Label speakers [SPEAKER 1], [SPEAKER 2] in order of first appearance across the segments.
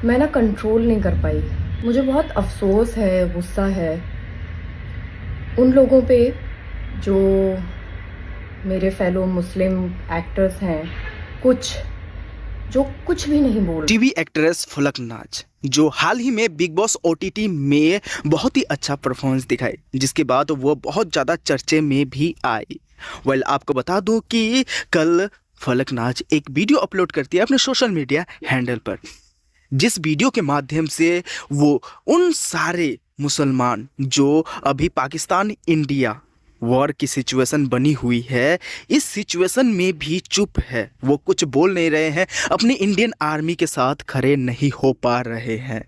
[SPEAKER 1] मैं ना कंट्रोल नहीं कर पाई। मुझे बहुत अफ़सोस है, गुस्सा है उन लोगों पे जो मेरे फेलो मुस्लिम एक्टर्स हैं, कुछ जो कुछ भी नहीं बोल।
[SPEAKER 2] टीवी एक्ट्रेस फलक नाज जो हाल ही में बिग बॉस ओटीटी में बहुत ही अच्छा परफॉर्मेंस दिखाई, जिसके बाद वो बहुत ज़्यादा चर्चे में भी आई। आपको बता दूं कि कल फलक नाज एक वीडियो अपलोड करती है अपने सोशल मीडिया हैंडल पर, जिस वीडियो के माध्यम से वो उन सारे मुसलमान जो अभी पाकिस्तान इंडिया वॉर की सिचुएशन बनी हुई है, इस सिचुएशन में भी चुप है, वो कुछ बोल नहीं रहे हैं, अपनी इंडियन आर्मी के साथ खड़े नहीं हो पा रहे हैं,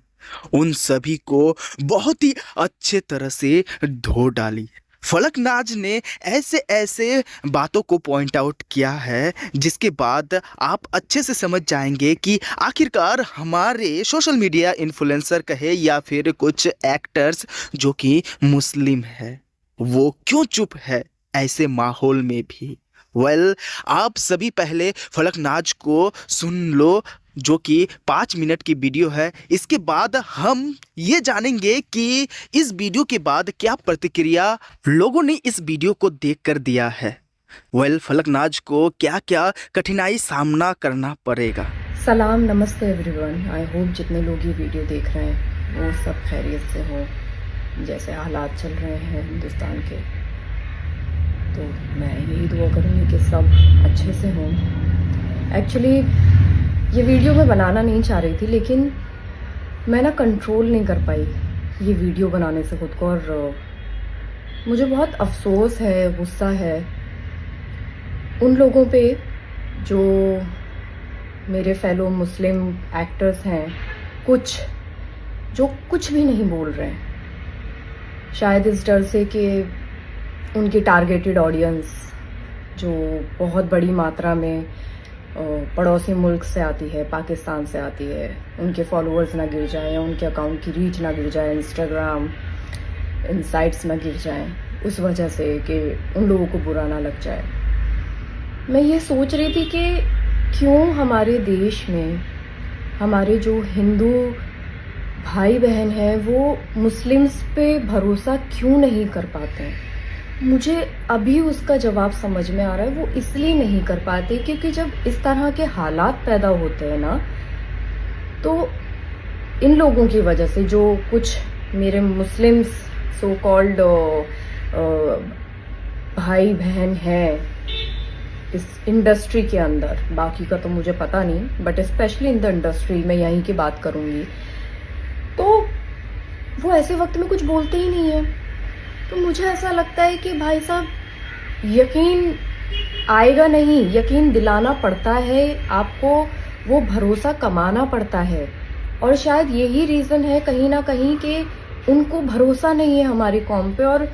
[SPEAKER 2] उन सभी को बहुत ही अच्छे तरह से धो डाली। फलक नाज ने ऐसे ऐसे बातों को पॉइंट आउट किया है जिसके बाद आप अच्छे से समझ जाएंगे कि आखिरकार हमारे सोशल मीडिया इन्फ्लुएंसर कहे या फिर कुछ एक्टर्स जो कि मुस्लिम है वो क्यों चुप है ऐसे माहौल में भी। आप सभी पहले फलक नाज को सुन लो, जो कि 5 मिनट की वीडियो है। इसके बाद हम ये जानेंगे कि इस वीडियो के बाद क्या प्रतिक्रिया लोगों ने इस वीडियो को देखकर दिया है। फलक नाज को क्या क्या कठिनाई सामना करना पड़ेगा।
[SPEAKER 1] सलाम, नमस्ते एवरीवन। आई होप जितने लोग ये वीडियो देख रहे हैं वो सब खैरियत से हो। जैसे हालात चल रहे हैं हिंदुस्तान के, तो मैं यही दुआ करूँगी कि सब अच्छे से हों। एक्चुअली ये वीडियो मैं बनाना नहीं चाह रही थी, लेकिन मैं ना कंट्रोल नहीं कर पाई ये वीडियो बनाने से खुद को, और मुझे बहुत अफ़सोस है, गुस्सा है उन लोगों पे जो मेरे फेलो मुस्लिम एक्टर्स हैं, कुछ जो कुछ भी नहीं बोल रहे हैं, शायद इस डर से कि उनकी टारगेटेड ऑडियंस जो बहुत बड़ी मात्रा में पड़ोसी मुल्क से आती है, पाकिस्तान से आती है, उनके फॉलोअर्स ना गिर जाएं, उनके अकाउंट की रीच ना गिर जाए, इंस्टाग्राम इनसाइट्स ना गिर जाएं, उस वजह से कि उन लोगों को बुरा ना लग जाए। मैं ये सोच रही थी कि क्यों हमारे देश में हमारे जो हिंदू भाई बहन हैं वो मुस्लिम्स पे भरोसा क्यों नहीं कर पाते हैं। मुझे अभी उसका जवाब समझ में आ रहा है, वो इसलिए नहीं कर पाते क्योंकि जब इस तरह के हालात पैदा होते हैं ना, तो इन लोगों की वजह से जो कुछ मेरे मुस्लिम्स सो कॉल्ड भाई बहन हैं इस इंडस्ट्री के अंदर, बाकी का तो मुझे पता नहीं, but specially in the industry मैं यहीं की बात करूँगी, तो वो ऐसे वक्त में कुछ बोलते ही नहीं है। तो मुझे ऐसा लगता है कि भाई साहब, यकीन आएगा नहीं, यकीन दिलाना पड़ता है आपको, वो भरोसा कमाना पड़ता है, और शायद यही रीज़न है कहीं ना कहीं कि उनको भरोसा नहीं है हमारी कौम पे। और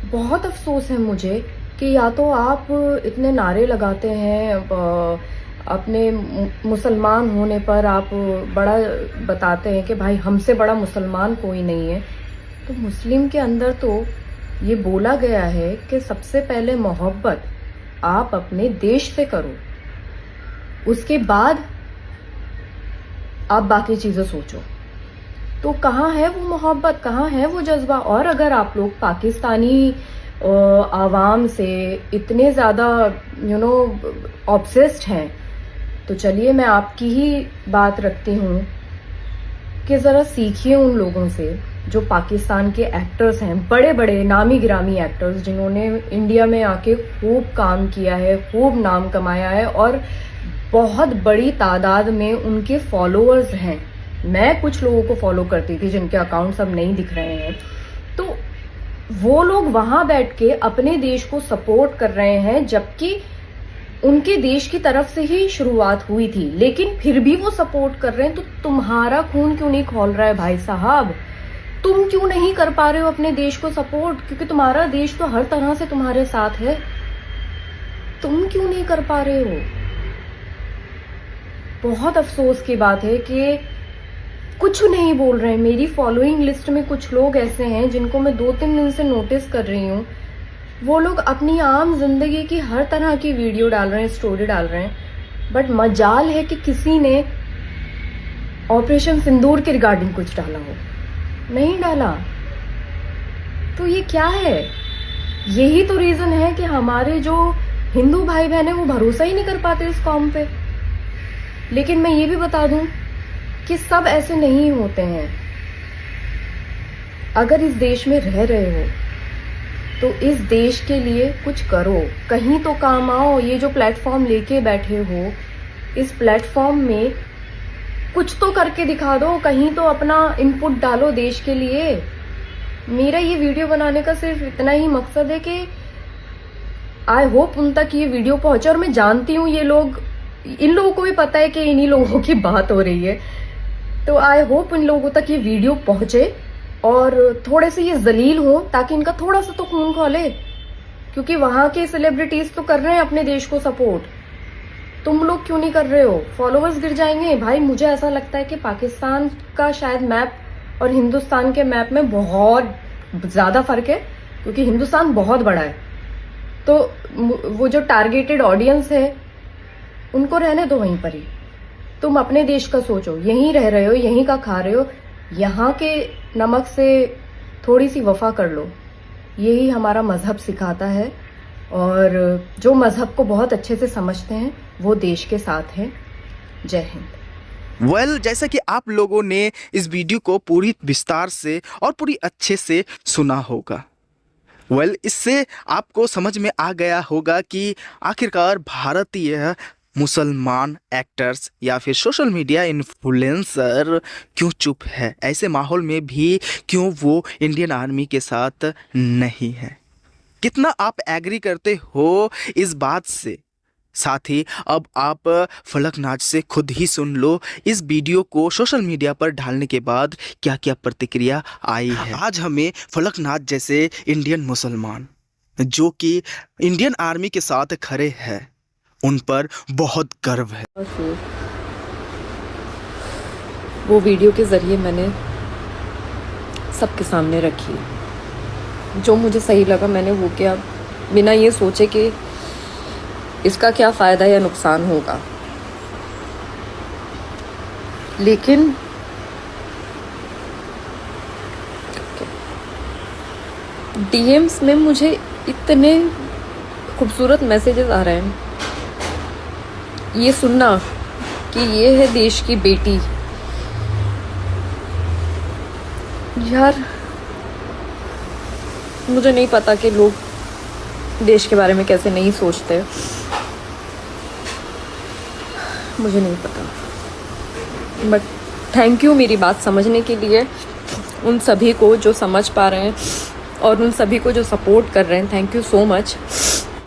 [SPEAKER 1] बहुत अफसोस है मुझे कि या तो आप इतने नारे लगाते हैं, अपने मुसलमान होने पर आप बड़ा बताते हैं कि भाई हमसे बड़ा मुसलमान कोई नहीं है। तो मुस्लिम के अंदर तो ये बोला गया है कि सबसे पहले मोहब्बत आप अपने देश से करो, उसके बाद आप बाकी चीज़ें सोचो। तो कहाँ है वो मोहब्बत, कहाँ है वो जज्बा? और अगर आप लोग पाकिस्तानी आवाम से इतने ज़्यादा ऑब्सेस्ड हैं, तो चलिए मैं आपकी ही बात रखती हूँ कि ज़रा सीखिए उन लोगों से जो पाकिस्तान के एक्टर्स हैं, बड़े बड़े नामी गिरामी एक्टर्स जिन्होंने इंडिया में आके खूब काम किया है, खूब नाम कमाया है, और बहुत बड़ी तादाद में उनके फॉलोअर्स हैं। मैं कुछ लोगों को फॉलो करती थी जिनके अकाउंट्स अब नहीं दिख रहे हैं, तो वो लोग वहां बैठ के अपने देश को सपोर्ट कर रहे हैं, जबकि उनके देश की तरफ से ही शुरुआत हुई थी, लेकिन फिर भी वो सपोर्ट कर रहे हैं। तो तुम्हारा खून क्यों नहीं खौल रहा है भाई साहब? तुम क्यों नहीं कर पा रहे हो अपने देश को सपोर्ट? क्योंकि तुम्हारा देश तो हर तरह से तुम्हारे साथ है, तुम क्यों नहीं कर पा रहे हो? बहुत अफसोस की बात है कि कुछ नहीं बोल रहे हैं। मेरी फॉलोइंग लिस्ट में कुछ लोग ऐसे हैं जिनको मैं 2-3 दिन से नोटिस कर रही हूँ, वो लोग अपनी आम जिंदगी की हर तरह की वीडियो डाल रहे हैं, स्टोरी डाल रहे हैं, बट मजाल है कि किसी ने ऑपरेशन सिंदूर के रिगार्डिंग कुछ डाला हो, नहीं डाला। तो ये क्या है? यही तो रीजन है कि हमारे जो हिंदू भाई बहन है वो भरोसा ही नहीं कर पाते इस कॉम पे। लेकिन मैं ये भी बता दूं कि सब ऐसे नहीं होते हैं। अगर इस देश में रह रहे हो तो इस देश के लिए कुछ करो, कहीं तो काम आओ। ये जो प्लेटफॉर्म लेके बैठे हो, इस प्लेटफॉर्म में कुछ तो करके दिखा दो, कहीं तो अपना इनपुट डालो देश के लिए। मेरा ये वीडियो बनाने का सिर्फ इतना ही मकसद है कि आई होप उन तक ये वीडियो पहुंचे। और मैं जानती हूँ ये लोग, इन लोगों को भी पता है कि इन्हीं लोगों की बात हो रही है, तो आई होप इन लोगों तक ये वीडियो पहुंचे और थोड़े से ये जलील हो, ताकि इनका थोड़ा सा तो खून खौले। क्योंकि वहां के सेलिब्रिटीज तो कर रहे हैं अपने देश को सपोर्ट, तुम लोग क्यों नहीं कर रहे हो? फॉलोअर्स गिर जाएंगे भाई। मुझे ऐसा लगता है कि पाकिस्तान का शायद मैप और हिंदुस्तान के मैप में बहुत ज्यादा फर्क है, क्योंकि हिंदुस्तान बहुत बड़ा है। तो वो जो टारगेटेड ऑडियंस है उनको रहने दो वहीं पर ही। तुम अपने देश का सोचो, यहीं रह रहे हो, यहीं का खा रहे हो, यहाँ के नमक से थोड़ी सी वफा कर लो। यही हमारा मजहब सिखाता है, और जो मजहब को बहुत अच्छे से समझते हैं वो देश के साथ हैं। जय हिंद।
[SPEAKER 2] जैसा कि आप लोगों ने इस वीडियो को पूरी विस्तार से और पूरी अच्छे से सुना होगा। इससे आपको समझ में आ गया होगा कि आखिरकार भारतीय मुसलमान एक्टर्स या फिर सोशल मीडिया इन्फ्लुएंसर क्यों चुप है, ऐसे माहौल में भी क्यों वो इंडियन आर्मी के साथ नहीं है। कितना आप एग्री करते हो इस बात से? साथ ही अब आप फलकनाज से खुद ही सुन लो इस वीडियो को सोशल मीडिया पर डालने के बाद क्या क्या प्रतिक्रिया आई है। आज हमें फलकनाज जैसे इंडियन मुसलमान जो कि इंडियन आर्मी के साथ खड़े हैं, उन पर बहुत गर्व है।
[SPEAKER 1] वो वीडियो के जरिए मैंने सबके सामने रखी, जो मुझे सही लगा मैंने वो किया, बिना ये सोचे कि इसका क्या फ़ायदा या नुकसान होगा। लेकिन डीएम्स में मुझे इतने खूबसूरत मैसेजेस आ रहे हैं, ये सुनना कि ये है देश की बेटी। यार मुझे नहीं पता कि लोग देश के बारे में कैसे नहीं सोचते, मुझे नहीं पता। बट थैंक यू मेरी बात समझने के लिए, उन सभी को जो समझ पा रहे हैं और उन सभी को जो सपोर्ट कर रहे हैं। Thank you so much.